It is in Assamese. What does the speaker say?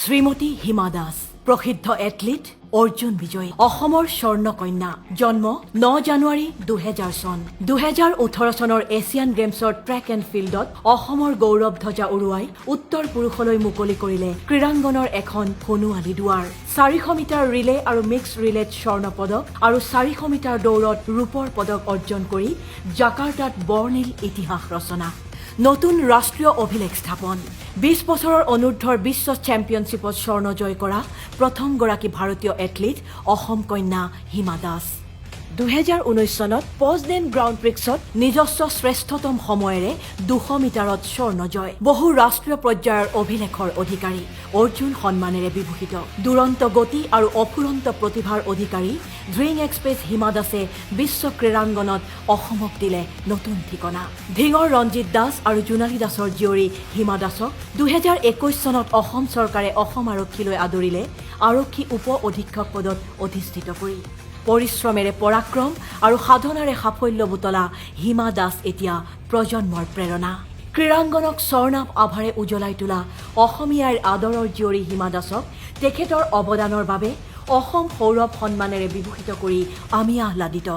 শ্ৰীমতী হিমা দাস প্ৰসিদ্ধ এথলীট অৰ্জুন বিজয়ী অসমৰ স্বৰ্ণকন্যা জন্ম 9 জানুৱাৰী 2000 চন 2018 চনৰ এছিয়ান গেমছৰ ট্ৰেক এণ্ড ফিল্ডত অসমৰ গৌৰৱ ধ্বজা উৰুৱাই উত্তৰ পুৰুষলৈ মুকলি কৰিলে ক্ৰীড়াংগনৰ এখন সোণোৱালী দুৱাৰ 400 মিটাৰ ৰিলে আৰু মিক্স ৰিলেত স্বৰ্ণ পদক আৰু 400 মিটাৰ দৌৰত ৰূপৰ পদক অৰ্জন কৰি জাকাৰ্টাত বৰ্ণিল ইতিহাস ৰচনা নতুন ৰাষ্ট্ৰীয় অভিলেখ স্থাপন 20 বছৰৰ অনুৰ্ধৰ বিশ্ব চেম্পিয়নশ্বিপত স্বৰ্ণ জয় কৰা প্ৰথমগৰাকী ভাৰতীয় এথলীট অসম কন্যা হিমা দাস 2019 চনত পজডেন গ্ৰাউণ্ড প্ৰিক্সত নিজস্ব শ্ৰেষ্ঠতম সময়েৰে 200 মিটাৰত স্বৰ্ণ জয় বহু ৰাষ্ট্ৰীয় পৰ্যায়ৰ অভিলেখৰ অধিকাৰী অৰ্জুন সন্মানেৰে বিভূষিত দুৰন্ত গতি আৰু অফুৰন্ত প্ৰতিভাৰ অধিকাৰী ড্ৰিং এক্সপ্ৰেছ হিমা দাসে বিশ্ব ক্ৰীড়াংগনত অসমক দিলে নতুন ঠিকনা ধিঙৰ ৰঞ্জিত দাস আৰু জোনালী দাসৰ জীয়ৰী হিমা দাসক 2021 চনত অসম চৰকাৰে অসম আৰক্ষীলৈ আদৰিলে আৰক্ষী উপ অধীক্ষক পদত অধিষ্ঠিত কৰি পৰিশ্ৰমেৰে পৰাক্ৰম আৰু সাধনাৰে সাফল্য বুটলা হিমা দাস এতিয়া প্ৰজন্মৰ প্ৰেৰণা ক্ৰীড়াংগনক স্বৰ্ণাভ আভাৰে উজ্বলাই তোলা অসমীয়াৰ আদৰৰ জীয়ৰী হিমা দাসক তেখেতৰ অৱদানৰ বাবে অসম সৌৰভ সন্মানেৰে বিভূষিত কৰি আমি আহ্লাদিত